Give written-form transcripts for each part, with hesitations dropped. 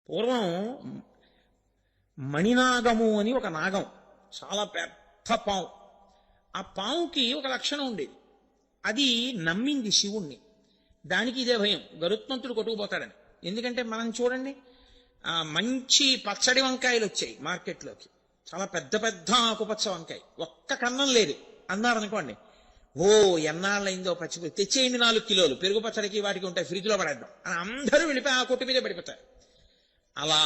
పూర్వం మణినాగము అని ఒక నాగం, చాలా పెద్ద పాము. ఆ పాముకి ఒక లక్షణం ఉండేది, అది నమ్మింది శివుణ్ణి. దానికి ఇదే భయం, గరుత్మంతుడు కొట్టుకుపోతాడని. ఎందుకంటే మనం చూడండి, మంచి పచ్చడి వంకాయలు వచ్చాయి మార్కెట్లోకి, చాలా పెద్ద పెద్ద ఆకుపచ్చ వంకాయ, ఒక్క కన్నం లేదు అన్నారనుకోండి, ఓ ఎన్నాళ్ళైందో పచ్చి తెచ్చేయండి 4 కిలోలు, పెరుగు పచ్చడికి వాటికి ఉంటాయి, ఫ్రిడ్జ్లో పడేద్దాం అని అందరూ వెళ్ళిపోయి ఆ కొట్టు మీదే పడిపోతారు. అలా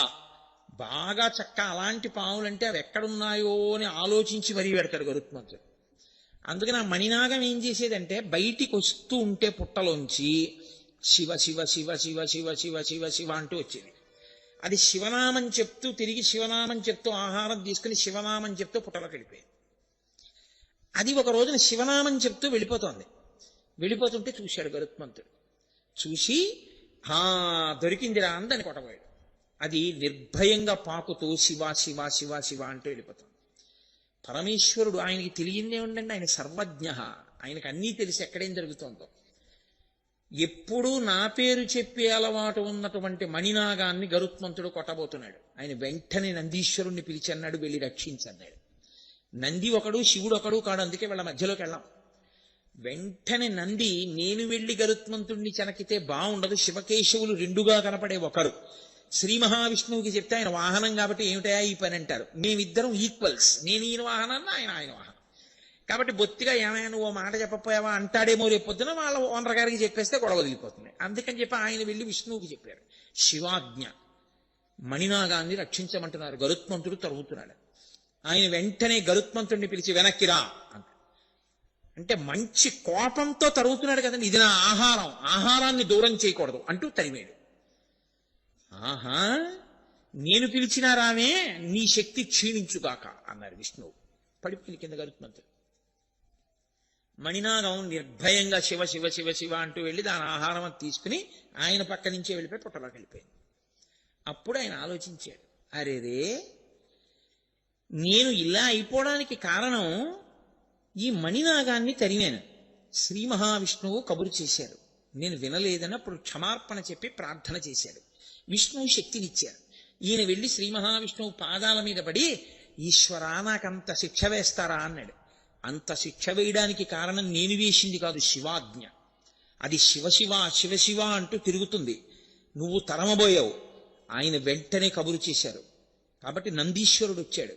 బాగా చక్క అలాంటి పాములంటే అవి ఎక్కడున్నాయో అని ఆలోచించి మరీ పెడతాడు గరుత్మంతుడు. అందుకని ఆ మణినాగం ఏం చేసేదంటే, బయటికి వస్తూ ఉంటే పుట్టలోంచి శివ శివ శివ శివ శివ శివ శివ శివ అంటూ వచ్చేది. అది శివనామం చెప్తూ తిరిగి శివనామం చెప్తూ ఆహారం తీసుకుని శివనామం చెప్తూ పుట్టలోకి వెళ్ళిపోయేది. అది ఒక రోజున శివనామం చెప్తూ వెళ్ళిపోతోంది. వెళ్ళిపోతుంటే చూశాడు గరుత్మంతుడు. చూసి దొరికిందిరా అని దాన్ని కొట్టబోయాడు. అది నిర్భయంగా పాకుతూ శివ శివ శివ శివ అంటూ వెళ్ళిపోతుంది. పరమేశ్వరుడు, ఆయనకి తెలియందే ఉండండి, ఆయన సర్వజ్ఞ, ఆయనకు అన్నీ తెలిసి ఎక్కడేం జరుగుతుందో. ఎప్పుడూ నా పేరు చెప్పే అలవాటు ఉన్నటువంటి మణినాగాన్ని గరుత్మంతుడు కొట్టబోతున్నాడు. ఆయన వెంటనే నందీశ్వరుణ్ణి పిలిచి అన్నాడు, వెళ్ళి రక్షించన్నాడు. నంది ఒకడు, శివుడు ఒకడు కాడు, అందుకే వాళ్ళ మధ్యలోకి వెళ్ళాం. వెంటనే నంది, నేను వెళ్ళి గరుత్మంతుడిని చెనకితే బాగుండదు, శివకేశవులు రెండుగా కనపడే ఒకరు, శ్రీ మహావిష్ణువుకి చెప్తే ఆయన వాహనం కాబట్టి ఏమిటా ఈ పని అంటారు, మేమిద్దరం ఈక్వల్స్, నేను ఈయన వాహనాన్ని ఆయన వాహనం కాబట్టి బొత్తిగా ఏమైనా నువ్వు మాట చెప్పపోయావా అంటాడేమో రేపు పొద్దున వాళ్ళ ఓనర్ గారికి చెప్పేస్తే గొడవ వదిలిపోతుంది. అందుకని చెప్పి ఆయన వెళ్ళి విష్ణువుకి చెప్పారు. శివాజ్ఞ, మణినాగాన్ని రక్షించమంటున్నారు, గరుత్మంతుడు తరుగుతున్నాడు. ఆయన వెంటనే గరుత్మంతుడిని పిలిచి వెనక్కిరా అంట. అంటే మంచి కోపంతో తరుగుతున్నాడు కదండి, ఇది నా ఆహారం, ఆహారాన్ని దూరం చేయకూడదు అంటూ తరిమేడు. ఆహా, నేను పిలిచినా రామే, నీ శక్తి క్షీణించుగాక అన్నారు విష్ణువు. పడిపోయింది కింద గరుత్మంతుడు. మణినాగం నిర్భయంగా శివ శివ శివ శివ అంటూ వెళ్ళి దాని ఆహారం తీసుకుని ఆయన పక్క నుంచే వెళ్ళిపోయి పుట్టలోకి వెళ్ళిపోయింది. అప్పుడు ఆయన ఆలోచించాడు, అరేరే, నేను ఇలా అయిపోవడానికి కారణం ఈ మణినాగాన్ని తరిమాను. శ్రీ మహావిష్ణువు కబురు చేశారు, నేను వినలేదని అప్పుడు క్షమార్పణ చెప్పి ప్రార్థన చేశాడు. విష్ణువు శక్తినిచ్చారు. ఈయన వెళ్ళి శ్రీ మహావిష్ణువు పాదాల మీద పడి, ఈశ్వరా నాకంత శిక్ష వేస్తారా అన్నాడు. అంత శిక్ష వేయడానికి కారణం నేను వేసింది కాదు, శివాజ్ఞ. అది శివశివ శివశివ అంటూ తిరుగుతుంది, నువ్వు తరమబోయావు. ఆయన వెంటనే కబురు చేశారు కాబట్టి నందీశ్వరుడు వచ్చాడు,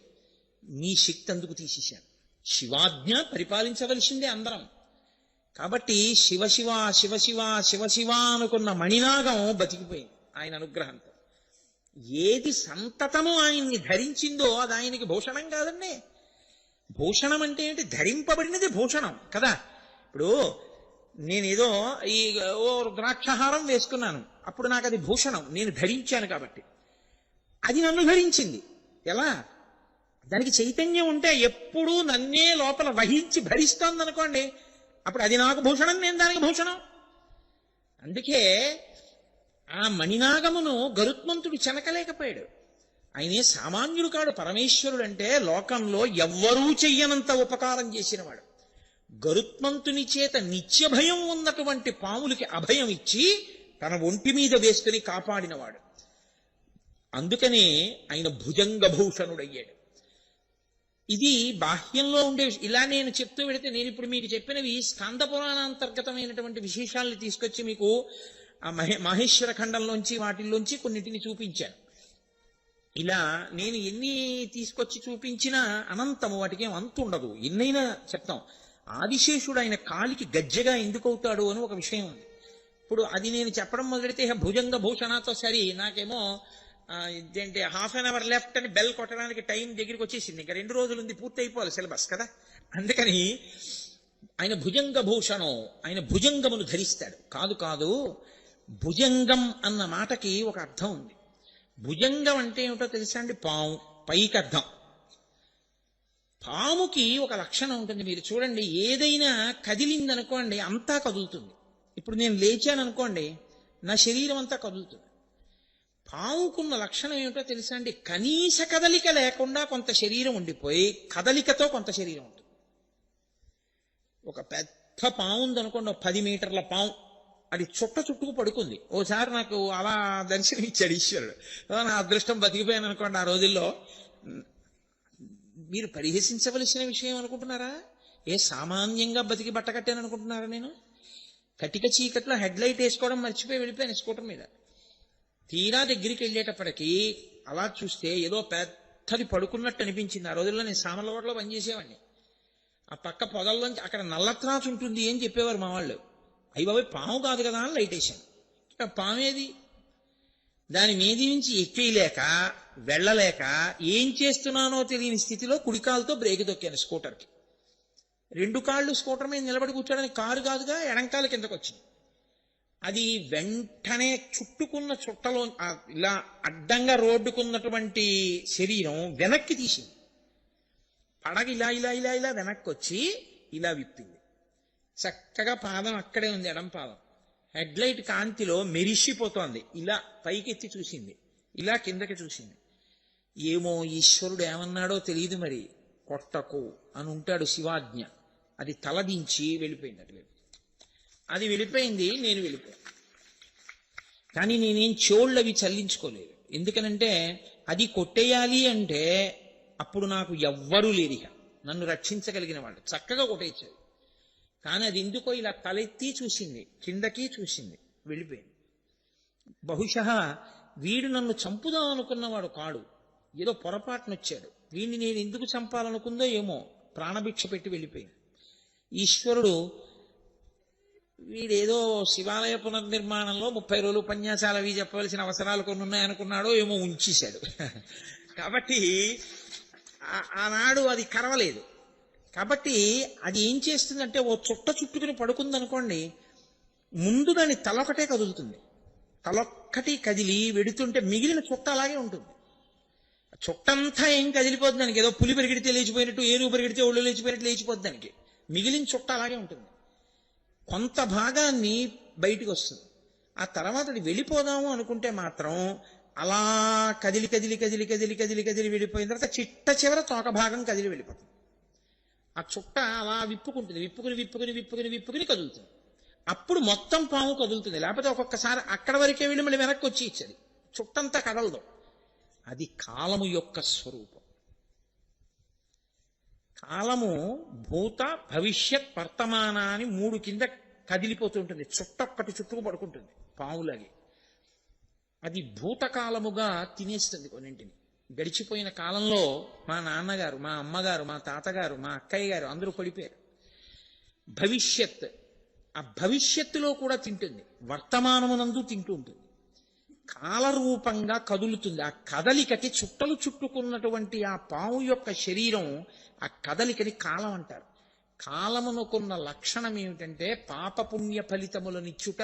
నీ శక్తి అందుకు తీసేశాను. శివాజ్ఞ పరిపాలించవలసిందే అందరం. కాబట్టి శివశివ శివశివ శివశివ అనుకున్న మణినాగం బతికిపోయింది ఆయన అనుగ్రహంతో. ఏది సంతతము ఆయన్ని ధరించిందో అది ఆయనకి భూషణం కాదండి. భూషణం అంటే ఏంటి? ధరింపబడినది భూషణం కదా. ఇప్పుడు నేనేదో ఓ ద్రాక్షహారం వేసుకున్నాను, అప్పుడు నాకు అది భూషణం, నేను ధరించాను కాబట్టి. అది నన్ను ధరించింది. ఎలా? దానికి చైతన్యం ఉంటే ఎప్పుడూ నన్నే లోపల వహించి భరిస్తోంది అనుకోండి, అప్పుడు అది నాకు భూషణం, నేను దానికి భూషణం. అందుకే ఆ మణినాగమును గరుత్మంతుడు చెనకలేకపోయాడు. ఆయనే సామాన్యుడు కాడు. పరమేశ్వరుడు అంటే లోకంలో ఎవ్వరూ చెయ్యనంత ఉపకారం చేసినవాడు. గరుత్మంతుని చేత నిత్య భయం ఉన్నటువంటి పాములకి అభయం ఇచ్చి తన ఒంటి మీద వేసుకుని కాపాడినవాడు. అందుకనే ఆయన భుజంగభూషణుడయ్యాడు. ఇది బాహ్యంలో ఉండే. ఇలా నేను చెప్తూ వెళితే, నేను ఇప్పుడు మీకు చెప్పినవి స్కంద పురాణాంతర్గతమైనటువంటి విశేషాలను తీసుకొచ్చి మీకు మహేశ్వర ఖండంలోంచి వాటిల్లోంచి కొన్నిటిని చూపించాను. ఇలా నేను ఎన్ని తీసుకొచ్చి చూపించినా అనంతము, వాటికి అంతు ఉండదు, ఎన్నైనా చెప్తాం. ఆదిశేషుడు ఆయన కాలికి గజ్జగా ఎందుకు అవుతాడు అని ఒక విషయం ఉంది. ఇప్పుడు అది నేను చెప్పడం మొదలెడితే భుజంగ భూషణతో సరి నాకేమో ఇదేంటి హాఫ్ అన్ అవర్ లెఫ్ట్ అని బెల్ కొట్టడానికి టైం దగ్గరికి వచ్చేసింది, ఇంకా 2 రోజులు ఉంది, పూర్తి అయిపోవాలి సిలబస్ కదా. అందుకని ఆయన భుజంగ భూషణం, ఆయన భుజంగమును ధరిస్తాడు. కాదు కాదు, భుజంగం అన్న మాటకి ఒక అర్థం ఉంది. భుజంగం అంటే ఏమిటో తెలుసా అండి? పాము, పైకి అర్థం. పాముకి ఒక లక్షణం ఉంటుంది, మీరు చూడండి, ఏదైనా కదిలిందనుకోండి అంతా కదులుతుంది. ఇప్పుడు నేను లేచాను అనుకోండి, నా శరీరం అంతా కదులుతుంది. పాముకున్న లక్షణం ఏమిటో తెలుసా అండి? కనీస కదలిక లేకుండా కొంత శరీరం ఉండిపోయి కదలికతో కొంత శరీరం ఉంటుంది. ఒక పెద్ద పాము ఉందనుకోండి, 10 మీటర్ల పాము, అది చుట్ట చుట్టుకు పడుకుంది. ఓసారి నాకు అలా దర్శనం ఇచ్చాడు ఈశ్వరుడు. నా అదృష్టం బతికిపోయాను అనుకోండి. ఆ రోజుల్లో మీరు పరిహసించవలసిన విషయం అనుకుంటున్నారా? సామాన్యంగా బతికి బట్ట కట్టాను అనుకుంటున్నారా? నేను కటిక చీకట్లో హెడ్ లైట్ వేసుకోవడం మర్చిపోయి వెళ్ళిపోయాను స్కూటర్ మీద. తీరా దగ్గరికి వెళ్ళేటప్పటికీ అలా చూస్తే ఏదో పెద్దది పడుకున్నట్టు అనిపించింది. ఆ రోజుల్లో నేను సామర్లకోటలో పనిచేసేవాడిని. ఆ పక్క పొదల్లోంచి అక్కడ నల్లత్రాసు ఉంటుంది అని చెప్పేవారు మా వాళ్ళు. అయ్యి బాబాయ్ పాము కాదు కదా అని లైట్ వేశాను. పామేది? దాని మీది నుంచి ఎక్కేయలేక వెళ్ళలేక ఏం చేస్తున్నానో తెలియని స్థితిలో కుడికాలతో బ్రేక్ తొక్కాను స్కూటర్కి. 2 కాళ్ళు స్కూటర్ మీద నిలబడి కూర్చోడానికి కారు కాదుగా, ఎడంకాల కిందకు వచ్చింది. అది వెంటనే చుట్టుకున్న చుట్టలో ఇలా అడ్డంగా రోడ్డుకున్నటువంటి శరీరం వెనక్కి తీసింది. పడగ ఇలా ఇలా ఇలా ఇలా వెనక్కి వచ్చి ఇలా విప్పింది. చక్కగా పాదం అక్కడే ఉంది, ఎడం పాదం. హెడ్ లైట్ కాంతిలో మెరిసిపోతోంది. ఇలా పైకెత్తి చూసింది, ఇలా కిందకి చూసింది. ఏమో ఈశ్వరుడు ఏమన్నాడో తెలియదు మరి. కొట్టకు అని ఉంటాడు శివాజ్ఞ. అది తలదించి వెళ్ళిపోయింది అటువైపు. అది వెళ్ళిపోయింది, నేను వెళ్ళిపోయాను. కానీ నేనేం చెవుళ్ళు అవి చల్లించుకోలేదు. ఎందుకనంటే అది కొట్టేయాలి అంటే అప్పుడు నాకు ఎవ్వరూ లేరిక నన్ను రక్షించగలిగిన వాళ్ళు. చక్కగా కొట్టేయించారు. కానీ అది ఎందుకో ఇలా తలెత్తి చూసింది, కిందకి చూసింది, వెళ్ళిపోయింది. బహుశः వీడు నన్ను చంపుదాం అనుకున్నవాడు కాడు, ఏదో పొరపాటునొచ్చాడు. వీడిని నేను ఎందుకు చంపాలనుకుందో ఏమో ప్రాణభిక్ష పెట్టి వెళ్ళిపోయింది. ఈశ్వరుడు వీడేదో శివాలయ పునర్నిర్మాణంలో 30 రోజులు ఉపన్యాసాలు అవి చెప్పవలసిన అవసరాలు కొన్ని ఉన్నాయనుకున్నాడో ఏమో ఉంచేశాడు. కాబట్టి ఆనాడు అది కరవలేదు. కాబట్టి అది ఏం చేస్తుందంటే ఓ చుట్ట చుట్టుకుని పడుకుందనుకోండి, ముందు దాని తలొకటే కదులుతుంది. తలొక్కటి కదిలి వెడుతుంటే మిగిలిన చుట్ట అలాగే ఉంటుంది. చుట్టంతా ఏం కదిలిపోతుంది దానికి. ఏదో పులి పరిగెడితే లేచిపోయినట్టు, ఏనుగు పరిగెడితే ఒళ్ళు లేచిపోయినట్టు లేచిపోద్ది దానికి. మిగిలిన చుట్ట అలాగే ఉంటుంది. కొంత భాగాన్ని బయటికి వస్తుంది. ఆ తర్వాత అది వెళ్ళిపోదాము అనుకుంటే మాత్రం అలా కదిలి కదిలి కదిలి కదిలి కదిలి కదిలి వెళ్ళిపోయిన తర్వాత చిట్ట చివర తోక భాగం కదిలి వెళ్ళిపోతుంది. ఆ చుట్ట అలా విప్పుకుంటుంది, విప్పుకుని విప్పుకుని విప్పుకుని విప్పుకుని కదులుతుంది. అప్పుడు మొత్తం పాము కదులుతుంది. లేకపోతే ఒక్కొక్కసారి అక్కడ వరకే వెళ్ళి మళ్ళీ వెనక్కి వచ్చి ఇచ్చేది. చుట్టంతా కదలదు. అది కాలము యొక్క స్వరూపం. కాలము భూత భవిష్యత్ వర్తమాన అని 3 కింద కదిలిపోతుంటుంది. చుట్టొక్కటి చుట్టుకు పడుకుంటుంది పావులాగే. అది భూతకాలముగా తినేస్తుంది కొన్నింటిని. గడిచిపోయిన కాలంలో మా నాన్నగారు, మా అమ్మగారు, మా తాతగారు, మా అక్కయ్య గారు అందరూ పడిపోయారు. భవిష్యత్, ఆ భవిష్యత్తులో కూడా తింటుంది, వర్తమానమునందు తింటూ ఉంటుంది. కాలరూపంగా కదులుతుంది. ఆ కదలికకి చుట్టలు చుట్టుకున్నటువంటి ఆ పాము యొక్క శరీరం, ఆ కదలికని కాలం అంటారు. కాలమునకున్న లక్షణం ఏమిటంటే పాపపుణ్య ఫలితములనిచ్చుట,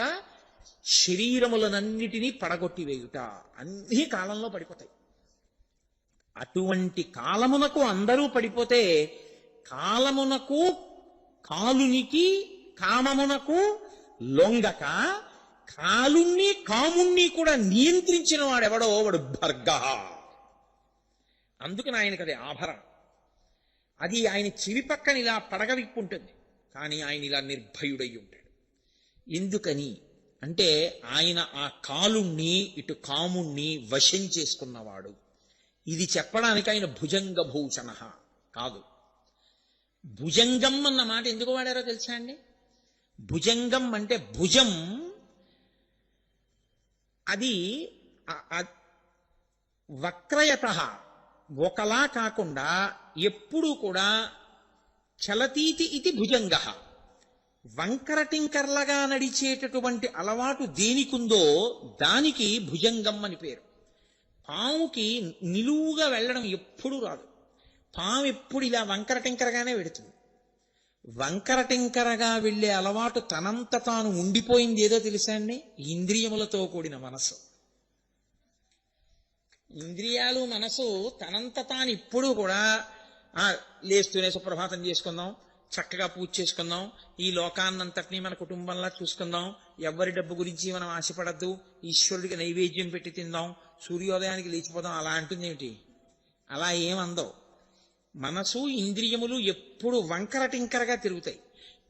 శరీరములనన్నిటినీ పడగొట్టివేయుట. అన్నీ కాలంలో పడిపోతాయి. అటువంటి కాలమునకు అందరూ పడిపోతే కాలమునకు, కాలునికి, కామమునకు లొంగక కాలుణ్ణి కాముణ్ణి కూడా నియంత్రించిన వాడెవడో వాడు భర్గ. అందుకని ఆయనకు అది ఆభరణం. అది ఆయన చెవి పక్కన ఇలా పడగ విప్పుంటుంది, కానీ ఆయన ఇలా నిర్భయుడై ఉంటాడు. ఎందుకని అంటే ఆయన ఆ కాలుణ్ణి ఇటు కాముణ్ణి వశం చేసుకున్నవాడు. ఇది చెప్పడానికి ఆయన భుజంగ భూషణ కాదు. భుజంగం అన్న మాట ఎందుకు వాడారో తెలుసా అండి? భుజంగం అంటే భుజం, అది వక్రయత, ఒకలా కాకుండా ఎప్పుడూ కూడా చలతీతి ఇది భుజంగ. వంకరటింకర్లగా నడిచేటటువంటి అలవాటు దేనికుందో దానికి భుజంగం అని పేరు. పాముకి నిలువుగా వెళ్ళడం ఎప్పుడూ రాదు. పాము ఎప్పుడు ఇలా వంకరటింకరగానే వెడుతుంది. వంకరటింకరగా వెళ్ళే అలవాటు తనంత తాను ఉండిపోయింది ఏదో తెలుసా అండి? ఇంద్రియములతో కూడిన మనసు. ఇంద్రియాలు, మనసు తనంత తాను ఇప్పుడు కూడా లేస్తూనే సుప్రభాతం చేసుకుందాం, చక్కగా పూజ చేసుకుందాం, ఈ లోకాన్నంతటినీ మన కుటుంబంలా చూసుకుందాం, ఎవరి డబ్బు గురించి మనం ఆశపడద్దు, ఈశ్వరుడికి నైవేద్యం పెట్టి తిందాం, సూర్యోదయానికి లేచిపోదాం అలా అంటుంది ఏమిటి? అలా ఏమందో. మనసు ఇంద్రియములు ఎప్పుడు వంకరటింకరగా తిరుగుతాయి.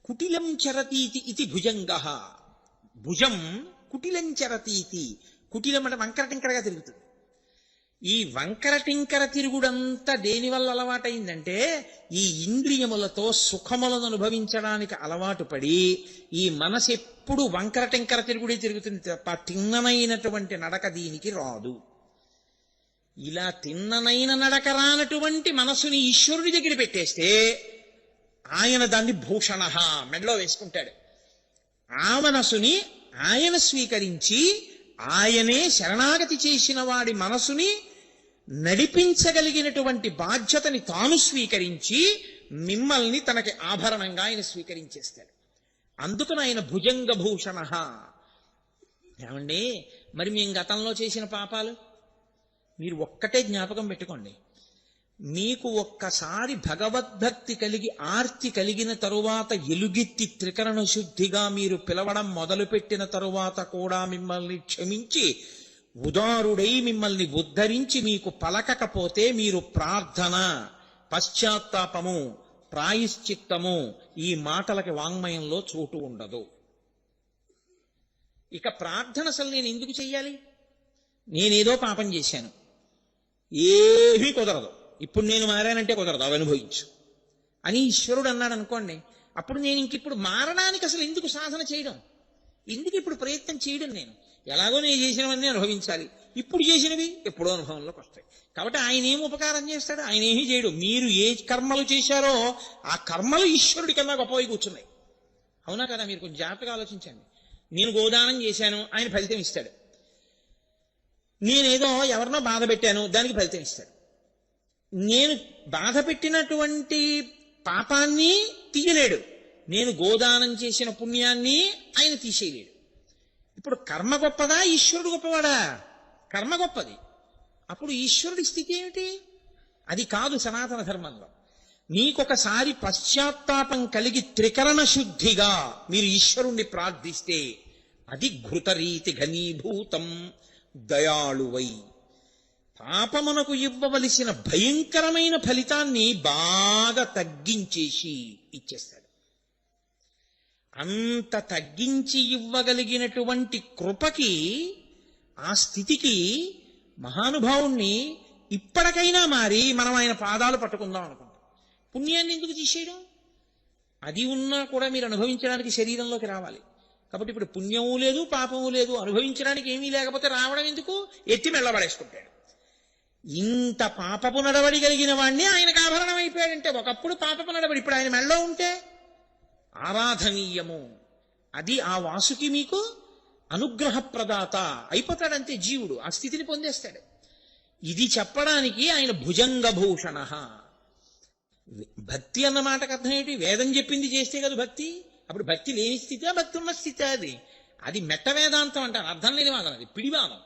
కుటిలం చరతీతి ఇది భుజంగ. భుజం కుటిలంచరతీతి. కుటిలం అంటే వంకర టింకరగా తిరుగుతుంది. ఈ వంకర టింకర తిరుగుడంతా దేనివల్ల అలవాటైందంటే ఈ ఇంద్రియములతో సుఖములను అనుభవించడానికి అలవాటు పడి ఈ మనసు ఎప్పుడు వంకర టింకర తిరుగుడే తిరుగుతుంది తప్ప తిన్ననైనటువంటి నడక దీనికి రాదు. ఇలా తిన్ననైన నడక రానటువంటి మనసుని ఈశ్వరుడి దగ్గర పెట్టేస్తే ఆయన దాన్ని భూషణ మెడలో వేసుకుంటాడు. ఆ మనసుని ఆయన స్వీకరించి ఆయనే శరణాగతి చేసిన వాడి మనసుని నడిపించగలిగినటువంటి బాధ్యతని తాను స్వీకరించి మిమ్మల్ని తనకి ఆభరణంగా ఆయన స్వీకరించేస్తాడు. అందుకని ఆయన భుజంగ భూషణ. ఏమండి, మరి మేము గతంలో చేసిన పాపాలు మీరు ఒక్కటే జ్ఞాపకం పెట్టుకోండి. మీకు ఒక్కసారి భగవద్భక్తి కలిగి ఆర్తి కలిగిన తరువాత ఎలుగెత్తి త్రికరణ శుద్ధిగా మీరు పిలవడం మొదలుపెట్టిన తరువాత కూడా మిమ్మల్ని క్షమించి ఉదారుడై మిమ్మల్ని ఉద్ధరించి మీకు పలకకపోతే మీరు ప్రార్థన, పశ్చాత్తాపము, ప్రాయశ్చిత్తము ఈ మాటలకి వాంగ్మయంలో చోటు ఉండదు. ఇక ప్రార్థన అసలు నేను ఎందుకు చెయ్యాలి? నేనేదో పాపం చేశాను, ఏమీ కుదరదు, ఇప్పుడు నేను మారానంటే కుదరదు, అవి అనుభవించు అని ఈశ్వరుడు అన్నాడు అనుకోండి. అప్పుడు నేను ఇంకిప్పుడు మారడానికి అసలు ఎందుకు సాధన చేయడం, ఎందుకు ఇప్పుడు ప్రయత్నం చేయడం? నేను ఎలాగో నేను చేసినవన్నీ అనుభవించాలి, ఇప్పుడు చేసినవి ఎప్పుడో అనుభవంలోకి వస్తాయి. కాబట్టి ఆయన ఏం ఉపకారం చేస్తాడు? ఆయన ఏమీ చేయడు. మీరు ఏ కర్మలు చేశారో ఆ కర్మలు ఈశ్వరుడి కన్నా గొప్పవి కూర్చున్నాయి. అవునా కదా? మీరు కొంచెం జాగ్రత్తగా ఆలోచించండి. నేను గోదానం చేశాను, ఆయన ఫలితం ఇస్తాడు. నేనేదో ఎవరినో బాధ పెట్టాను, దానికి ఫలితం ఇస్తాడు. నేను బాధ పెట్టినటువంటి పాపాన్ని తీయలేడు, నేను గోదానం చేసిన పుణ్యాన్ని ఆయన తీసేయలేడు. ఇప్పుడు కర్మ గొప్పదా, ఈశ్వరుడు గొప్పవాడా? కర్మ గొప్పది. అప్పుడు ఈశ్వరుడి స్థితి ఏమిటి? అది కాదు సనాతన ధర్మంలో. నీకొకసారి పశ్చాత్తాపం కలిగి త్రికరణ శుద్ధిగా మీరు ఈశ్వరుణ్ణి ప్రార్థిస్తే అది ఘృతరీతి ఘనీభూతం దయాళువై పాపమునకు ఇవ్వవలసిన భయంకరమైన ఫలితాన్ని బాగా తగ్గించేసి ఇచ్చేస్తాడు. అంత తగ్గించి ఇవ్వగలిగినటువంటి కృపకి, ఆ స్థితికి మహానుభావుణ్ణి ఇప్పటికైనా మారి మనం ఆయన పాదాలు పట్టుకుందాం అనుకుంటాం. పుణ్యాన్ని ఎందుకు తీసేయడం? అది ఉన్నా కూడా మీరు అనుభవించడానికి శరీరంలోకి రావాలి. కాబట్టి ఇప్పుడు పుణ్యము లేదు, పాపము లేదు, అనుభవించడానికి ఏమీ లేకపోతే రావడం ఎందుకు? ఎత్తి మెళ్ళబడేసుకుంటాడు. ఇంత పాపపు నడవడి కలిగిన వాడిని ఆయనకు ఆభరణం అయిపోయాడంటే, ఒకప్పుడు పాపపు నడవడి, ఇప్పుడు ఆయన మెళ్ళలో ఉంటే ఆరాధనీయము. అది ఆ వాసుకి మీకు అనుగ్రహ ప్రదాత అయిపోతాడంతే జీవుడు, ఆ స్థితిని పొందేస్తాడు. ఇది చెప్పడానికి ఆయన భుజంగభూషణ. భక్తి అన్న మాటకు అర్థం ఏంటి? వేదం చెప్పింది చేస్తే కదా భక్తి. అప్పుడు భక్తి లేని స్థితి, భక్తి ఉన్న స్థితి. అది మెట్ట వేదాంతం అంటారు, అర్థం లేని వాదం, అది పిడివాదం.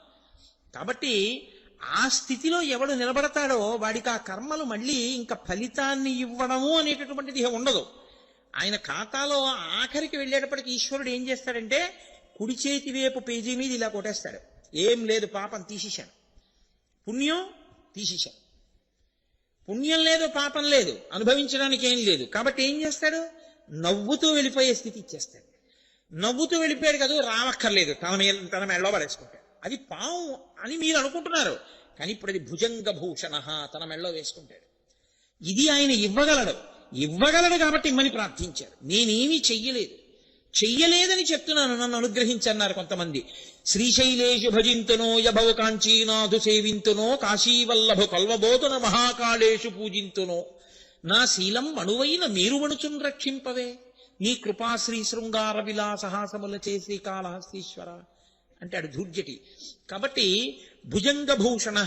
కాబట్టి ఆ స్థితిలో ఎవడు నిలబడతాడో వాడికి ఆ కర్మలు మళ్ళీ ఇంకా ఫలితాన్ని ఇవ్వడము అనేటటువంటిది ఉండదు. ఆయన ఖాతాలో ఆఖరికి వెళ్ళేటప్పటికి ఈశ్వరుడు ఏం చేస్తాడంటే కుడి చేతి వైపు పేజీ మీద ఇలా కొట్టేస్తాడు. ఏం లేదు, పాపం తీసేశాను, పుణ్యం తీసేశాను. పుణ్యం లేదు, పాపం లేదు, అనుభవించడానికి ఏం లేదు. కాబట్టి ఏం చేస్తాడు? నవ్వుతూ వెళ్ళిపోయే స్థితి ఇచ్చేస్తాడు. నవ్వుతూ వెళ్ళిపోయాడు కదా, రావక్కర్లేదు, తన మెడలో పడేసుకుంటాడు. అది పాము అని మీరు అనుకుంటున్నారు, కానీ ఇప్పుడు అది భుజంగ భూషణ, తన మెడలో వేసుకుంటాడు. ఇది ఆయన ఇవ్వగలడు కాబట్టి ఇమ్మని ప్రార్థించారు. నేనేమీ చెయ్యలేదని చెప్తున్నాను, నన్ను అనుగ్రహించన్నారు కొంతమంది. శ్రీశైలేషు భజింతునో యభవ కాంచీనాథు సేవింతునో కాశీవల్లభు కల్వబోతున మహాకాళేషు పూజింతునో నా శీలం అణువైన మేరువణుచున్ రక్షింపవే నీ కృపాశ్రీ శృంగార విలాసహాసముల చేసి కాళహస్తీశ్వర అంటాడు ధూర్జటి. కాబట్టి భుజంగభూషణ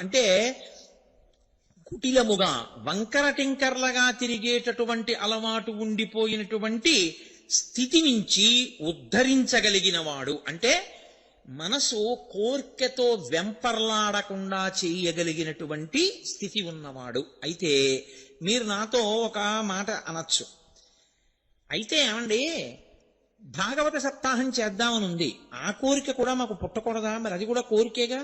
అంటే కుటిలముగా వంకర టింకర్లగా తిరిగేటటువంటి అలవాటు ఉండిపోయినటువంటి స్థితి నుంచి ఉద్ధరించగలిగిన వాడు. అంటే మనసు కోర్కెతో వెంపర్లాడకుండా చేయగలిగినటువంటి స్థితి ఉన్నవాడు. అయితే మీరు నాతో ఒక మాట అనొచ్చు, అయితే ఏమండి భాగవత సప్తాహం చేద్దామని ఉంది, ఆ కోరిక కూడా మాకు పుట్టకూడదా? మరి అది కూడా కోరికేగా,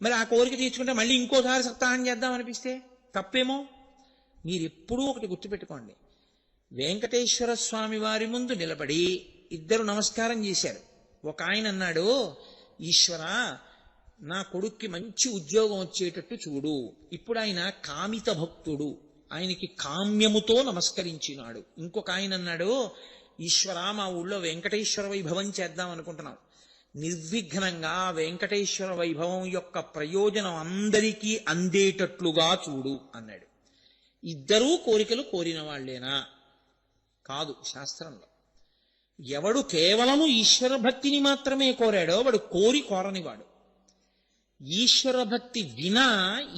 మరి ఆ కోరిక తీర్చుకుంటే మళ్ళీ ఇంకోసారి సప్తాహం చేద్దాం అనిపిస్తే తప్పేమో? మీరు ఎప్పుడూ ఒకటి గుర్తుపెట్టుకోండి, వెంకటేశ్వర స్వామి వారి ముందు నిలబడి ఇద్దరు నమస్కారం చేశారు. ఒక ఆయన అన్నాడు, ఈశ్వర నా కొడుక్కి మంచి ఉద్యోగం వచ్చేటట్టు చూడు. ఇప్పుడు ఆయన కామిత భక్తుడు, ఆయనకి కామ్యముతో నమస్కరించినాడు. ఇంకొక ఆయన అన్నాడు, ఈశ్వర మా ఊళ్ళో వెంకటేశ్వర వైభవం చేద్దాం అనుకుంటున్నాం, నిర్విఘ్నంగా వెంకటేశ్వర వైభవం యొక్క ప్రయోజనం అందరికీ అందేటట్లుగా చూడు అన్నాడు. ఇద్దరూ కోరికలు కోరిన వాళ్ళేనా? కాదు. శాస్త్రంలో ఎవడు కేవలము ఈశ్వర భక్తిని మాత్రమే కోరాడో వాడు కోరనివాడు. ఈశ్వర భక్తి వినా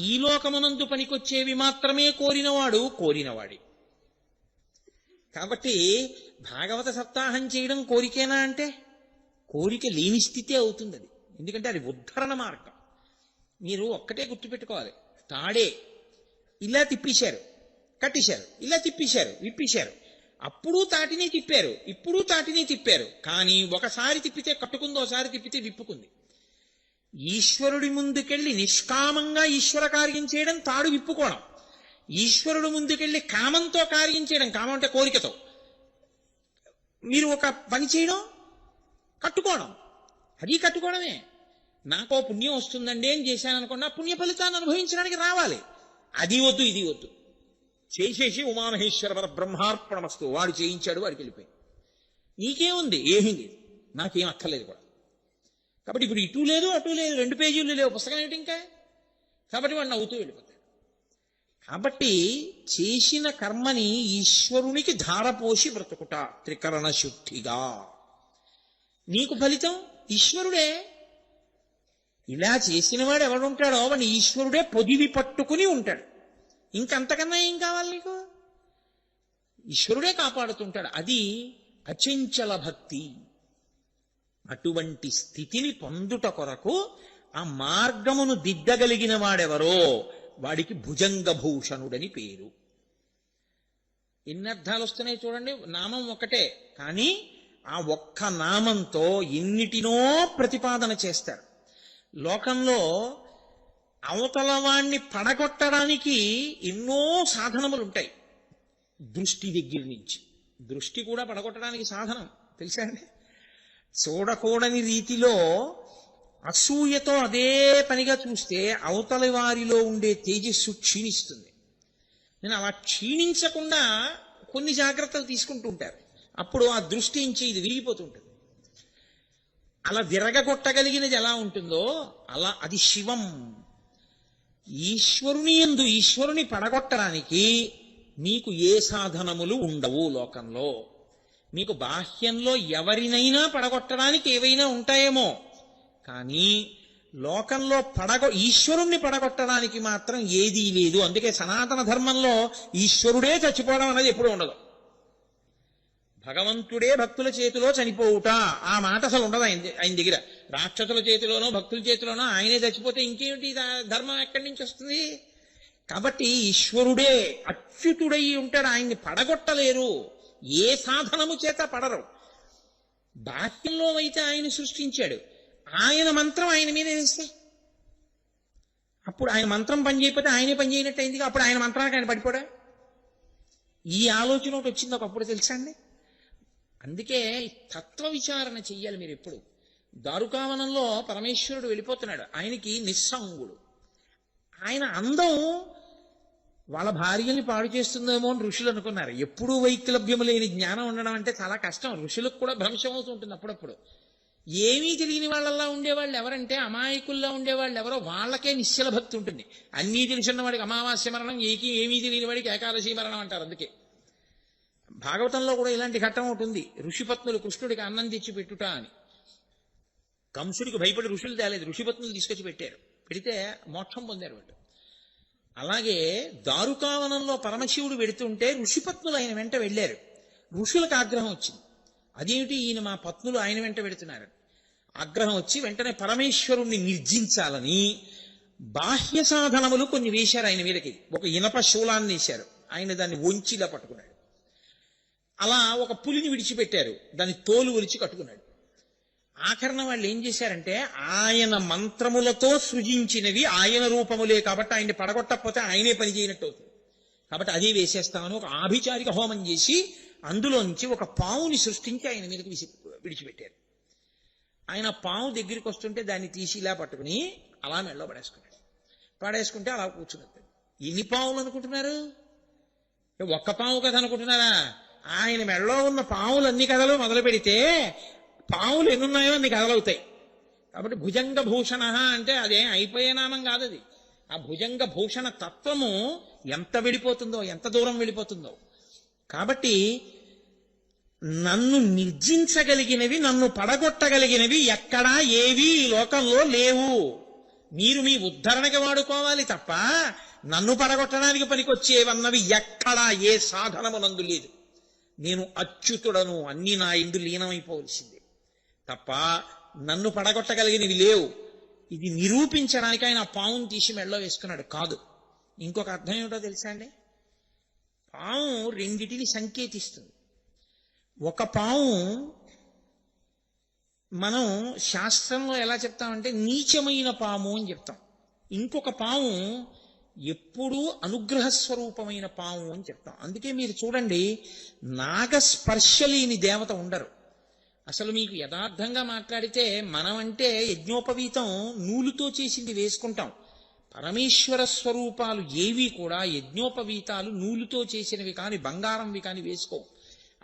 ఈ లోకమునందు పనికొచ్చేవి మాత్రమే కోరినవాడి. కాబట్టి భాగవత సప్తాహం చేయడం కోరికేనా అంటే కోరిక లేని స్థితి అవుతుంది అది. ఎందుకంటే అది ఉద్ధరణ మార్గం. మీరు ఒక్కటే గుర్తుపెట్టుకోవాలి, తాడే ఇలా తిప్పేశారు, కట్టేశారు, ఇలా తిప్పేశారు, విప్పేశారు, అప్పుడు తాటిని తిప్పారు, ఇప్పుడు తాటిని తిప్పారు. కానీ ఒకసారి తిప్పితే కట్టుకుంది, ఒకసారి తిప్పితే విప్పుకుంది. ఈశ్వరుడి ముందుకెళ్ళి నిష్కామంగా ఈశ్వర కార్యం చేయడం తాడు విప్పుకోవడం, ఈశ్వరుడు ముందుకెళ్ళి కామంతో కార్యం చేయడం, కామం అంటే కోరికతో మీరు ఒక పని చేయడం, కట్టుకోవడం, అది కట్టుకోవడమే. నాకో పుణ్యం వస్తుందండి అని చేశాను అనుకోండి, ఆ పుణ్య ఫలితాన్ని అనుభవించడానికి రావాలి. అది వద్దు, ఇది వద్దు. చేసేసి ఉమామహేశ్వర పర బ్రహ్మార్పణమస్తు, వాడు చేయించాడు, వాడికి వెళ్ళిపోయి నీకేముంది, ఏమీ లేదు, నాకేం అక్కర్లేదు కూడా. కాబట్టి ఇప్పుడు ఇటు లేదు అటు లేదు, 2 పేజీలు లేవు, పుస్తకం ఏంటి ఇంకా. కాబట్టి వాడు నవ్వుతూ వెళ్ళిపోతాడు. కాబట్టి చేసిన కర్మని ఈశ్వరునికి ధారపోసి బ్రతుకుట త్రికరణ శుద్ధిగా. నీకు ఫలితం ఈశ్వరుడే. ఇలా చేసిన వాడు ఎవడుంటాడో వాడిని ఈశ్వరుడే పొదివి పట్టుకుని ఉంటాడు. ఇంకంతకన్నా ఏం కావాలి నీకు? ఈశ్వరుడే కాపాడుతుంటాడు. అది అచంచల భక్తి. అటువంటి స్థితిని పొందుట కొరకు ఆ మార్గమును దిద్దగలిగిన వాడెవరో వాడికి భుజంగభూషణుడని పేరు. ఎన్ని అర్థాలు వస్తున్నాయి చూడండి. నామం ఒకటే, కానీ ఆ ఒక్క నామంతో ఎన్నిటినో ప్రతిపాదన చేస్తారు. లోకంలో అవతల వాణ్ణి పడగొట్టడానికి ఎన్నో సాధనములు ఉంటాయి. దృష్టి దగ్గర నుంచి, దృష్టి కూడా పడగొట్టడానికి సాధనం తెలుసా అండి. చూడకూడని రీతిలో అసూయతో అదే పనిగా చూస్తే అవతలి వారిలో ఉండే తేజస్సు క్షీణిస్తుంది. నేను అలా క్షీణించకుండా కొన్ని జాగ్రత్తలు తీసుకుంటూ ఉంటారు. అప్పుడు ఆ దృష్టి నుంచి ఇది విరిగిపోతుంటుంది. అలా విరగగొట్టగలిగినది ఎలా ఉంటుందో అలా అది శివం. ఈశ్వరుని పడగొట్టడానికి మీకు ఏ సాధనములు ఉండవు లోకంలో. మీకు బాహ్యంలో ఎవరినైనా పడగొట్టడానికి ఏవైనా ఉంటాయేమో, కానీ లోకంలో ఈశ్వరుణ్ణి పడగొట్టడానికి మాత్రం ఏదీ లేదు. అందుకే సనాతన ధర్మంలో ఈశ్వరుడే చచ్చిపోవడం అనేది ఎప్పుడూ ఉండదు. భగవంతుడే భక్తుల చేతిలో చనిపోవుట, ఆ మాట అసలు ఉండదు ఆయన దగ్గర. రాక్షసుల చేతిలోనో భక్తుల చేతిలోనో ఆయనే చచ్చిపోతే ఇంకేమిటి ధర్మం ఎక్కడి నుంచి వస్తుంది? కాబట్టి ఈశ్వరుడే అచ్యుతుడై ఉంటాడు, ఆయన్ని పడగొట్టలేరు. ఏ సాధనము చేత పడరు. బాహ్యంలో అయితే ఆయన సృష్టించాడు, ఆయన మంత్రం ఆయన మీద వేస్తే అప్పుడు ఆయన మంత్రం పని చేయకపోతే ఆయనే పని చేయనట్టు అయింది. అప్పుడు ఆయన మంత్రానికి ఆయన పడిపోడా? ఈ ఆలోచన ఒకటి వచ్చింది ఒకప్పుడు, తెలుసా అండి. అందుకే తత్వ విచారణ చెయ్యాలి మీరు ఎప్పుడు. దారుకావనంలో పరమేశ్వరుడు వెళ్ళిపోతున్నాడు, ఆయనకి నిస్సంగుడు. ఆయన అందం వాళ్ళ భార్యని పాడు చేస్తుందేమో అని ఋషులు అనుకున్నారు. ఎప్పుడూ వైక్లభ్యము లేని జ్ఞానం ఉండడం అంటే చాలా కష్టం. ఋషులకు కూడా భ్రంశం అవుతుంటుంది అప్పుడప్పుడు. ఏమీ తెలియని వాళ్ళల్లా ఉండేవాళ్ళు ఎవరంటే, అమాయకుల్లా ఉండేవాళ్ళు ఎవరో వాళ్ళకే నిశ్చల భక్తి ఉంటుంది. అన్నీ తెలిసిన వాడికి అమావాస్య మరణం, ఏమీ తెలియని వాడికి ఏకాదశి మరణం అంటారు. అందుకే భాగవతంలో కూడా ఇలాంటి ఘట్టం ఉంటుంది. ఋషిపత్నులు కృష్ణుడికి అన్నం తెచ్చి పెట్టుట అని. కంసుడికి భయపడి ఋషులు తేలేదు, ఋషిపత్నులు తీసుకొచ్చి పెట్టారు. పెడితే మోక్షం పొందారు వాళ్ళు. అలాగే దారుకావనంలో పరమశివుడు వెడుతుంటే ఋషిపత్నులు ఆయన వెంట వెళ్ళారు. ఋషులకు ఆగ్రహం వచ్చింది, అదేమిటి ఈయన మా పత్నులు ఆయన వెంట వెడుతున్నారు. ఆగ్రహం వచ్చి వెంటనే పరమేశ్వరుణ్ణి నిర్జించాలని బాహ్య సాధనములు కొన్ని వేశారు ఆయన మీదకి. ఒక ఇనప శూలాన్ని వేశారు, ఆయన దాన్ని వంచిలా పట్టుకున్నాడు. అలా ఒక పులిని విడిచిపెట్టారు, దాన్ని తోలు ఒలిచి కట్టుకున్నాడు. ఆఖరణ వాళ్ళు ఏం చేశారంటే, ఆయన మంత్రములతో సృజించినవి ఆయన రూపములే కాబట్టి ఆయన్ని పడగొట్టకపోతే ఆయనే పని చేయనట్టు అవుతుంది. కాబట్టి అది వేసేస్తామని ఒక ఆభిచారిక హోమం చేసి అందులోంచి ఒక పావుని సృష్టించి ఆయన మీదకి విడిచిపెట్టారు. ఆయన పాము దగ్గరికి వస్తుంటే దాన్ని తీసి ఇలా పట్టుకుని అలా మెళ్ళో పడేసుకుంటే అలా కూర్చున్నది. ఎన్ని పావులు అనుకుంటున్నారు? ఒక్క పాము కథ అనుకుంటున్నారా? ఆయన మెళ్ళో ఉన్న పాములు అన్ని కథలు మొదలు పెడితే పాములు ఎన్నున్నాయో అన్ని కథలవుతాయి. కాబట్టి భుజంగ భూషణ అంటే అదేం అయిపోయే నామం కాదు. అది ఆ భుజంగ భూషణ తత్వము ఎంత వెళ్ళిపోతుందో, ఎంత దూరం వెళ్ళిపోతుందో. కాబట్టి నన్ను నిర్జించగలిగినవి, నన్ను పడగొట్టగలిగినవి ఎక్కడా ఏవి ఈ లోకంలో లేవు. మీరు మీ ఉద్ధరణకి వాడుకోవాలి తప్ప నన్ను పడగొట్టడానికి పనికొచ్చేవన్నవి ఎక్కడా ఏ సాధనమునందు లేదు. నేను అచ్యుతుడను, అన్ని నా యందు లీనమైపోవలసిందే తప్ప నన్ను పడగొట్టగలిగినవి లేవు. ఇది నిరూపించడానికి ఆయన పావును తీసి మెళ్ళో వేసుకున్నాడు కాదు. ఇంకొక అర్థం ఏమిటో తెలుసా అండి? పాము రెండిటిని సంకేతిస్తుంది. ఒక పాము మనం శాస్త్రంలో ఎలా చెప్తామంటే నీచమైన పాము అని చెప్తాం. ఇంకొక పాము ఎప్పుడూ అనుగ్రహ స్వరూపమైన పాము అని చెప్తాం. అందుకే మీరు చూడండి, నాగస్పర్శ లేని దేవత ఉండరు. అసలు మీకు యథార్థంగా మాట్లాడితే మనం అంటే యజ్ఞోపవీతం నూలుతో చేసింది వేసుకుంటాం. పరమేశ్వర స్వరూపాలు ఏవి కూడా యజ్ఞోపవీతాలు నూలుతో చేసినవి కాని బంగారంవి కాని వేసుకో.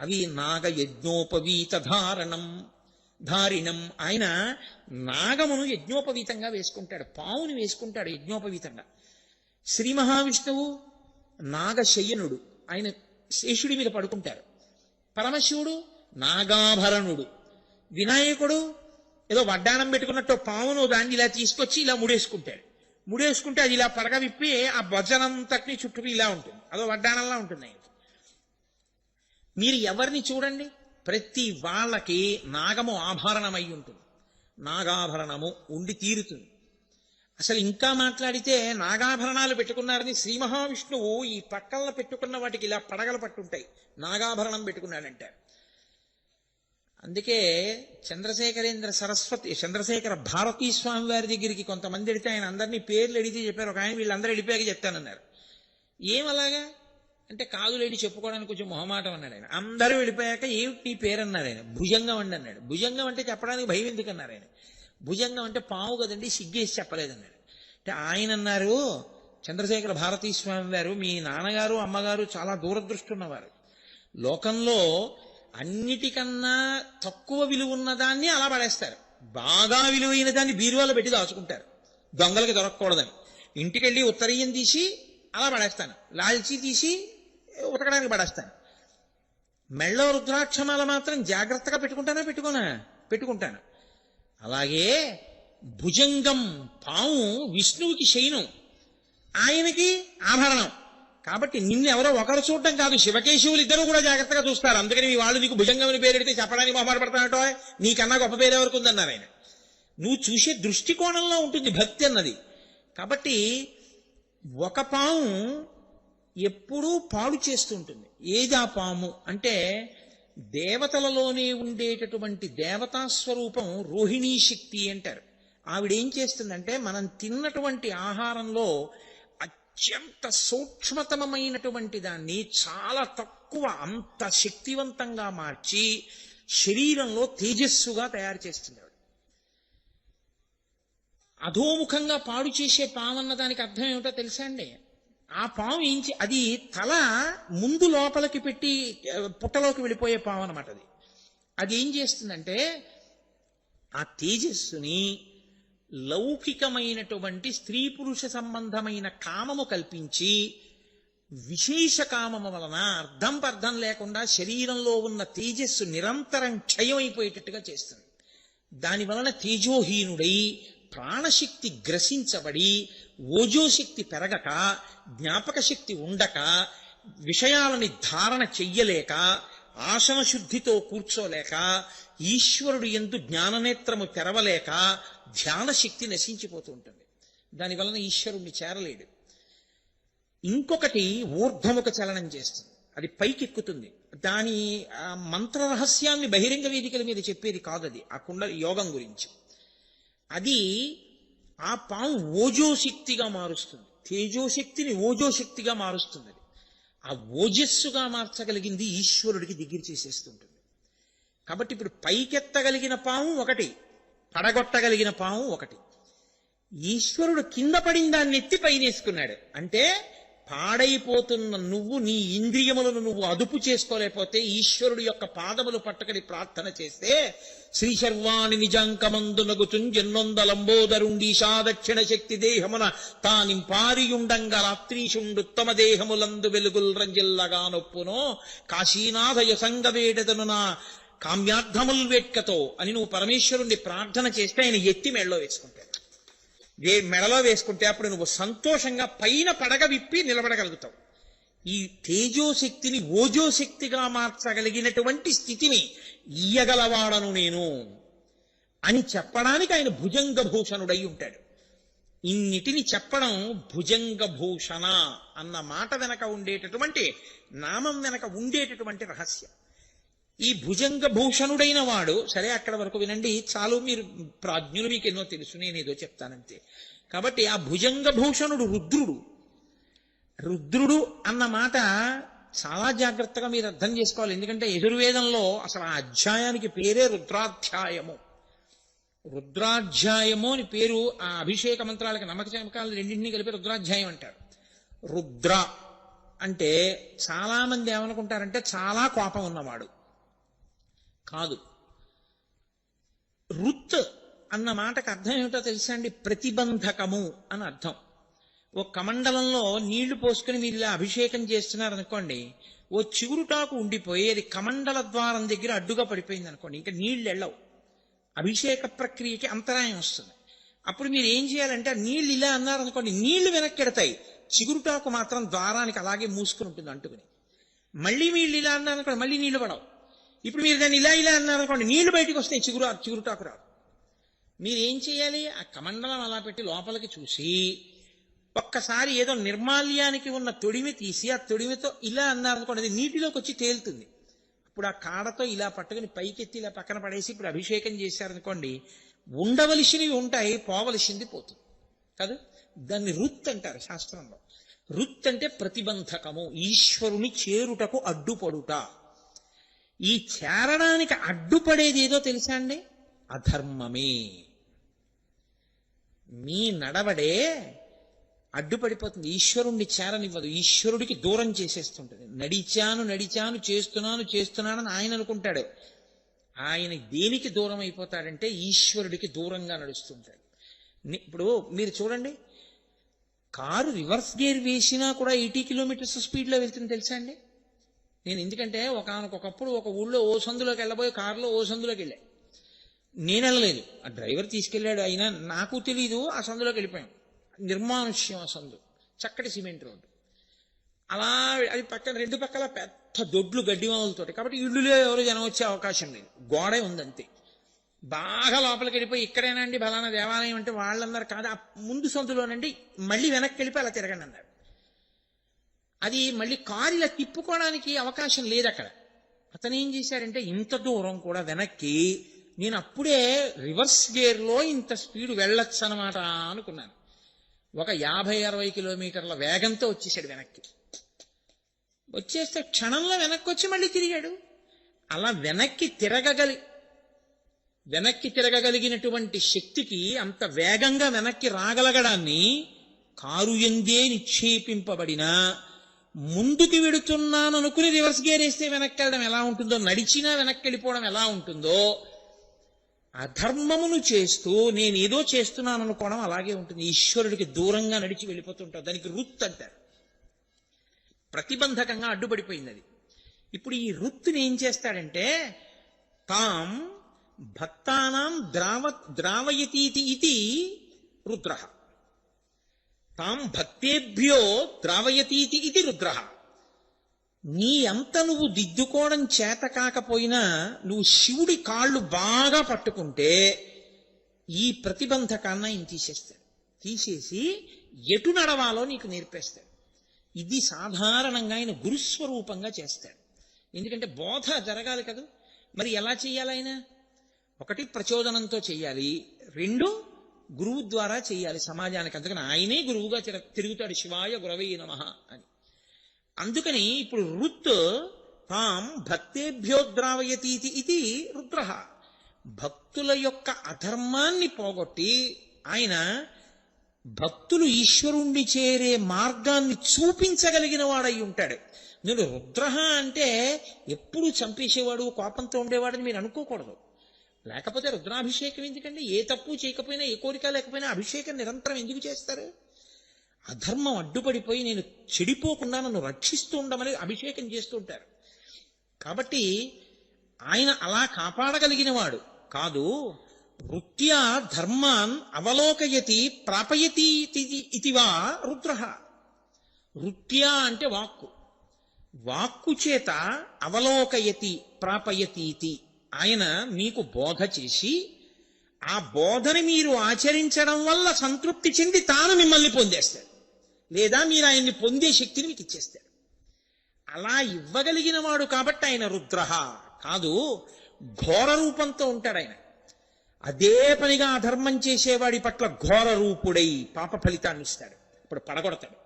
అవి నాగ యజ్ఞోపవీత ధారిణం. ఆయన నాగమును యజ్ఞోపవీతంగా వేసుకుంటాడు, పావుని వేసుకుంటాడు యజ్ఞోపవీతంగా. శ్రీ మహావిష్ణువు నాగశయనుడు, ఆయన శేషుడి మీద పడుకుంటారు. పరమశివుడు నాగాభరణుడు. వినాయకుడు ఏదో వడ్డాణం పెట్టుకున్నట్టు పావును దాన్ని ఇలా తీసుకొచ్చి ఇలా ముడేసుకుంటే అది ఇలా పడగ విప్పి ఆ భజనంతటిని చుట్టూ ఇలా ఉంటుంది, అదో వడ్డాణంలా ఉంటుంది. ఆయనకి మీరు ఎవరిని చూడండి, ప్రతి వాళ్ళకి నాగము ఆభరణమై ఉంటుంది, నాగాభరణము ఉండి తీరుతుంది. అసలు ఇంకా మాట్లాడితే నాగాభరణాలు పెట్టుకున్నారని శ్రీ మహావిష్ణువు ఈ పక్కల్లో పెట్టుకున్న వాటికి ఇలా పడగలు పట్టుంటాయి, నాగాభరణం పెట్టుకున్నాడంటే. అందుకే చంద్రశేఖర భారతీ స్వామి వారి దగ్గరికి కొంతమంది వెళితే ఆయన అందరినీ పేర్లు అడిగితే చెప్పారు. ఒక ఆయన వీళ్ళందరూ వెళ్ళిపోయాక చెప్తానన్నారు. ఏమలాగా అంటే కాదులేడి చెప్పుకోవడానికి కొంచెం మొహమాటం అన్నాడు ఆయన. అందరూ వెళ్ళిపోయాక ఏమిటి నీ పేరు అన్నారు ఆయన. భుజంగం అండి అన్నాడు. భుజంగం అంటే చెప్పడానికి భయం ఎందుకు అన్నారు ఆయన. భుజంగం అంటే పాము కదండి, సిగ్గేసి చెప్పలేదన్నాడు. అంటే ఆయన అన్నారు, చంద్రశేఖర భారతీ స్వామి వారు, మీ నాన్నగారు అమ్మగారు చాలా దూరదృష్టి ఉన్నవారు. లోకంలో అన్నిటికన్నా తక్కువ విలువ ఉన్నదాన్ని అలా పడేస్తారు, బాగా విలువైన దాన్ని బీరువాలో పెట్టి దాచుకుంటారు దొంగలకి దొరకకూడదని. ఇంటికెళ్ళి ఉత్తరీయం తీసి అలా పడేస్తాను, లాల్చీ తీసి ఉతకడానికి పడేస్తాను. మెళ్ళో రుద్రాక్షమాల మాత్రం జాగ్రత్తగా పెట్టుకుంటాను. అలాగే భుజంగం పాము విష్ణువుకి శయనం, ఆయనకి ఆభరణం. కాబట్టి నిన్నెవరో ఒకరు చూడటం కాదు, శివకేశవులు ఇద్దరు కూడా జాగ్రత్తగా చూస్తారు. అందుకని మీ వాళ్ళు నీకు భుజంగం అని పేరెడితే చెప్పడానికి మొహమాటపడతానటో, నీకన్నా గొప్ప పేరు ఎవరికి ఉందన్నారు ఆయన. నువ్వు చూసే దృష్టికోణంలో ఉంటుంది భక్తి అన్నది. కాబట్టి ఒక పాము ఎప్పుడూ పాడు చేస్తుంటుంది. ఏది ఆ పాము అంటే దేవతలలోనే ఉండేటటువంటి దేవతా స్వరూపం రోహిణీ శక్తి అంటారు. ఆవిడేం చేస్తుందంటే మనం తిన్నటువంటి ఆహారంలో అత్యంత సూక్ష్మతమైనటువంటి దాన్ని చాలా తక్కువ, అంత శక్తివంతంగా మార్చి శరీరంలో తేజస్సుగా తయారు చేస్తుంది. అధోముఖంగా పాడు చేసే పాము అన్న దానికి అర్థం ఏమిటో తెలుసా అండి? ఆ పాము అది తల ముందు లోపలికి పెట్టి పుట్టలోకి వెళ్ళిపోయే పాము అనమాట. అది ఏం చేస్తుందంటే ఆ తేజస్సుని లౌకికమైనటువంటి స్త్రీ పురుష సంబంధమైన కామము కల్పించి విశేష కామము వలన అర్థం పర్థం లేకుండా శరీరంలో ఉన్న తేజస్సు నిరంతరం క్షయమైపోయేటట్టుగా చేస్తుంది. దాని వలన తేజోహీనుడై ప్రాణశక్తి గ్రసించబడి ఓజోశక్తి పెరగక, జ్ఞాపక శక్తి ఉండక, విషయాలని ధారణ చెయ్యలేక, ఆసన శుద్ధితో కూర్చోలేక, ఈశ్వరుడు యందు జ్ఞాననేత్రము తెరవలేక ధ్యాన శక్తి నశించిపోతూ ఉంటుంది. దానివలన ఈశ్వరుణ్ణి చేరలేడు. ఇంకొకటి ఊర్ధ్వముఖ చలనం చేస్తుంది, అది పైకెక్కుతుంది. దాని మంత్ర రహస్యాన్ని బహిరంగ వేదికల మీద చెప్పేది కాదు, అది ఆ కుండలి యోగం గురించి. అది ఆ పాము ఓజోశక్తిగా మారుస్తుంది, తేజోశక్తిని ఓజోశక్తిగా మారుస్తుంది. ఆ ఓజస్సుగా మార్చగలిగింది ఈశ్వరుడికి దగ్గర చేసేస్తుంటుంది. కాబట్టి ఇప్పుడు పైకెత్తగలిగిన పాము ఒకటి, పడగొట్టగలిగిన పాము ఒకటి. ఈశ్వరుడు కింద పడిన దాన్ని ఎత్తి పైనేసుకున్నాడు. అంటే పాడైపోతున్న నువ్వు నీ ఇంద్రియములను నువ్వు అదుపు చేసుకోలేకపోతే ఈశ్వరుడు యొక్క పాదములు పట్టుకుని ప్రార్థన చేస్తే శ్రీశర్వాణి నిజంకమందునగుచుంజెన్నొందలంబోదరుండీశా దక్షిణ శక్తి దేహమున తానింపారియుండంగ రాత్రీషుండుత్తమ దేహములందు వెలుగుల్ రంజిల్లగా నొప్పునో కాశీనాథయ సంగవేడతను నా కామ్యార్థముల్ వేట్కతో అని నువ్వు పరమేశ్వరుణ్ణి ప్రార్థన చేస్తే ఆయన ఎత్తి మెడలో వేసుకుంటాడు. మెడలో వేసుకుంటే అప్పుడు నువ్వు సంతోషంగా పైన పడగ విప్పి నిలబడగలుగుతావు. ఈ తేజోశక్తిని ఓజోశక్తిగా మార్చగలిగినటువంటి స్థితిని ఇయ్యగలవాడను నేను అని చెప్పడానికి ఆయన భుజంగభూషణుడై ఉంటాడు. ఇన్నిటిని చెప్పడం భుజంగభూషణ అన్న మాట వెనక ఉండేటటువంటి నామం వెనక ఉండేటటువంటి రహస్యం. ఈ భుజంగభూషణుడైన వాడు సరే అక్కడ వరకు వినండి చాలు, మీరు ప్రాజ్ఞులు, మీకు ఎన్నో తెలుసు, నేనేదో చెప్తానంతే. కాబట్టి ఆ భుజంగభూషణుడు రుద్రుడు. రుద్రుడు అన్న మాట చాలా జాగ్రత్తగా మీరు అర్థం చేసుకోవాలి. ఎందుకంటే యజుర్వేదంలో అసలు ఆ అధ్యాయానికి పేరే రుద్రాధ్యాయము. రుద్రాధ్యాయము అని పేరు. ఆ అభిషేక మంత్రాలకి నమ్మక చమకాలు రెండింటినీ కలిపి రుద్రాధ్యాయం అంటారు. రుద్ర అంటే చాలా మంది ఏమనుకుంటారంటే చాలా కోపం ఉన్నవాడు కాదు. రుత్ అన్న మాటకు అర్థం ఏమిటో తెలుసా అండి? ప్రతిబంధకము అని అర్థం. ఓ కమండలంలో నీళ్లు పోసుకుని మీరు ఇలా అభిషేకం చేస్తున్నారనుకోండి, ఓ చిగురుటాకు ఉండిపోయి అది కమండల ద్వారం దగ్గర అడ్డుగా పడిపోయింది అనుకోండి, ఇంకా నీళ్లు వెళ్ళవు, అభిషేక ప్రక్రియకి అంతరాయం వస్తుంది. అప్పుడు మీరు ఏం చేయాలంటే నీళ్ళు ఇలా అన్నారనుకోండి, నీళ్లు వెనక్కి ఎడతాయి, చిగురుటాకు మాత్రం ద్వారానికి అలాగే మూసుకుని ఉంటుంది అంటుకుని. మళ్ళీ వీళ్ళు ఇలా అన్నారనుకోండి, మళ్ళీ నీళ్లు పడవు. ఇప్పుడు మీరు దాన్ని ఇలా అన్నారనుకోండి, నీళ్లు బయటకు వస్తాయి, చిగురుటాకు రాదు. మీరేం చేయాలి? ఆ కమండలం అలా పెట్టి లోపలికి చూసి ఒక్కసారి ఏదో నిర్మాల్యానికి ఉన్న తొడిమి తీసి ఆ తొడిమితో ఇలా అన్నారనుకోండి, అది నీటిలోకి వచ్చి తేలుతుంది. ఇప్పుడు ఆ కాడతో ఇలా పట్టుకుని పైకెత్తి ఇలా పక్కన పడేసి ఇప్పుడు అభిషేకం చేశారనుకోండి, ఉండవలసినవి ఉంటాయి, పోవలసింది పోతుంది కాదు. దాన్ని రుత్ అంటారు శాస్త్రంలో. రుత్ అంటే ప్రతిబంధకము, ఈశ్వరుని చేరుటకు అడ్డుపడుట. ఈ చేరడానికి అడ్డుపడేది ఏదో తెలుసా అండి? అధర్మమే. మీ నడవడే అడ్డుపడిపోతుంది, ఈశ్వరుణ్ణి చేరనివ్వదు, ఈశ్వరుడికి దూరం చేసేస్తుంటుంది. నడిచాను చేస్తున్నానని ఆయన అనుకుంటాడు. ఆయన దేనికి దూరం అయిపోతాడంటే ఈశ్వరుడికి దూరంగా నడుస్తుంటాడు. ఇప్పుడు మీరు చూడండి, కారు రివర్స్ గేర్ వేసినా కూడా 80 కిలోమీటర్స్ స్పీడ్లో వెళ్తుంది తెలుసా అండి? నేను ఎందుకంటే ఒకనకొకప్పుడు ఒక ఊళ్ళో ఓ సందులోకి వెళ్ళబోయే కారులో ఓ సందులోకి వెళ్ళా. నేను వెళ్ళలేదు, ఆ డ్రైవర్ తీసుకెళ్ళాడు. అయినా నాకు తెలీదు, ఆ సందులోకి వెళ్ళిపోయాం. నిర్మానుష్యం ఆ సందు, చక్కటి సిమెంట్ రోడ్డు. అలా అది పక్కన రెండు పక్కల పెద్ద దొడ్లు గడ్డి మామూలతోటి, కాబట్టి ఇళ్ళులో ఎవరు జనం వచ్చే అవకాశం లేదు, గోడే ఉందంతే. బాగా లోపలికి వెళ్ళిపోయి ఇక్కడేనా అండి బలానా దేవాలయం అంటే వాళ్ళన్నారు కాదు, ఆ ముందు సందులోనండి, మళ్ళీ వెనక్కి వెళ్ళిపోయి అలా తిరగండి అన్నారు. అది మళ్ళీ కారు ఇలా తిప్పుకోవడానికి అవకాశం లేదు అక్కడ. అతను ఏం చేశాడంటే ఇంత దూరం కూడా వెనక్కి, నేను అప్పుడే రివర్స్ గేర్లో ఇంత స్పీడ్ వెళ్ళొచ్చు అనమాట అనుకున్నాను. ఒక 50-60 కిలోమీటర్ల వేగంతో వచ్చేసాడు వెనక్కి. వచ్చేస్తే క్షణంలో వెనక్కి వచ్చి మళ్ళీ తిరిగాడు. అలా వెనక్కి తిరగగలిగినటువంటి శక్తికి, అంత వేగంగా వెనక్కి రాగలగడాన్ని కారు ఎందే నిక్షేపింపబడిన ముందుకు వెడుతున్నాను అనుకుని రివర్స్ గేర్ వేస్తే వెనక్కి వెళ్ళడం ఎలా ఉంటుందో, నడిచినా వెనక్కి వెళ్ళిపోవడం ఎలా ఉంటుందో, అధర్మమును చేస్తూ నేనేదో చేస్తున్నాను అనుకోవడం అలాగే ఉంటుంది. ఈశ్వరుడికి దూరంగా నడిచి వెళ్ళిపోతుంటావు. దానికి రుత్ అంటారు. ప్రతిబంధకంగా అడ్డుపడిపోయింది అది. ఇప్పుడు ఈ రుత్తుని ఏం చేస్తాడంటే, తాం భక్తానాం ద్రావయతీతి ఇది రుద్ర, తాం భక్తేభ్యో ద్రావయతీతి ఇది రుద్ర. నీ అంత నువ్వు దిద్దుకోవడం చేత కాకపోయినా నువ్వు శివుడి కాళ్ళు బాగా పట్టుకుంటే ఈ ప్రతిబంధకాన్ని ఆయన తీసేస్తాడు. తీసేసి ఎటు నడవాలో నీకు నేర్పేస్తాడు. ఇది సాధారణంగా ఆయన గురుస్వరూపంగా చేస్తాడు. ఎందుకంటే బోధ జరగాలి కదా. మరి ఎలా చెయ్యాలి ఆయన? ఒకటి ప్రచోదనంతో చెయ్యాలి, రెండు గురువు ద్వారా చెయ్యాలి సమాజానికి. అందుకని ఆయనే గురువుగా తిరుగుతాడు, శివాయ గురవే నమః అని. అందుకని ఇప్పుడు రుత్ తాం భక్తేభ్యో ద్రావయతీతి ఇది రుద్ర. భక్తుల యొక్క అధర్మాన్ని పోగొట్టి ఆయన భక్తులు ఈశ్వరుణ్ణి చేరే మార్గాన్ని చూపించగలిగిన వాడై ఉంటాడు. నేను రుద్ర అంటే ఎప్పుడు చంపేసేవాడు, కోపంతో ఉండేవాడని మీరు అనుకోకూడదు. లేకపోతే రుద్రాభిషేకం ఎందుకండి? ఏ తప్పు చేయకపోయినా, ఏ కోరిక లేకపోయినా అభిషేకం నిరంతరం ఎందుకు చేస్తారు? అధర్మం అడ్డుపడిపోయి నేను చెడిపోకుండా నన్ను రక్షిస్తూ ఉండమని అభిషేకం చేస్తూ ఉంటారు. కాబట్టి ఆయన అలా కాపాడగలిగిన వాడు కాదు. వృత్యా ధర్మాన్ అవలోకయతి ప్రాపయతి ఇతివా రుద్ర. వృత్యా అంటే వాక్కు, వాక్కు చేత అవలోకయతి ప్రాపయతీతి. ఆయన మీకు బోధ చేసి ఆ బోధని మీరు ఆచరించడం వల్ల సంతృప్తి చెంది తాను మిమ్మల్ని పొందేస్తాడు, లేదా మీరు ఆయన్ని పొందే శక్తిని మీకు ఇచ్చేస్తాడు. అలా ఇవ్వగలిగిన వాడు కాబట్టి ఆయన రుద్ర కాదు. ఘోర రూపంతో ఉంటాడు ఆయన. అదే పనిగా అధర్మం చేసేవాడి పట్ల ఘోర రూపుడై పాప ఫలితాన్ని ఇస్తాడు, అప్పుడు పడగొడతాడు,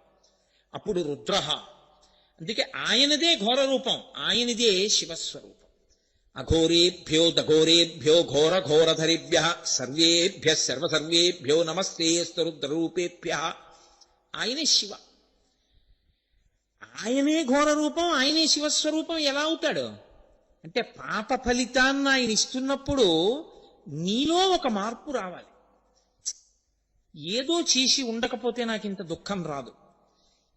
అప్పుడు రుద్ర. అందుకే ఆయనదే ఘోర రూపం, ఆయనదే శివస్వరూపం. అఘోరేభ్యో దఘోరేభ్యో ఘోర ఘోరధరిభ్య సర్వేభ్య సర్వసర్వేభ్యో నమస్తేస్తు రుద్రరూపేభ్య. ఆయనే శివ, ఆయనే ఘోర రూపం, ఆయనే శివస్వరూపం. ఎలా అవుతాడు అంటే పాప ఫలితాన్ని ఆయన ఇస్తున్నప్పుడు నీలో ఒక మార్పు రావాలి. ఏదో చేసి ఉండకపోతే నాకు ఇంత దుఃఖం రాదు,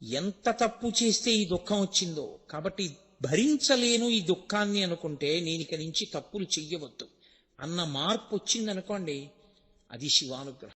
ఎంత తప్పు చేస్తే ఈ దుఃఖం వచ్చిందో, కాబట్టి భరించలేను ఈ దుఃఖాన్ని అనుకుంటే నేను ఇక నుంచి తప్పులు చెయ్యవద్దు అన్న మార్పు వచ్చిందనుకోండి, అది శివానుగ్రహం.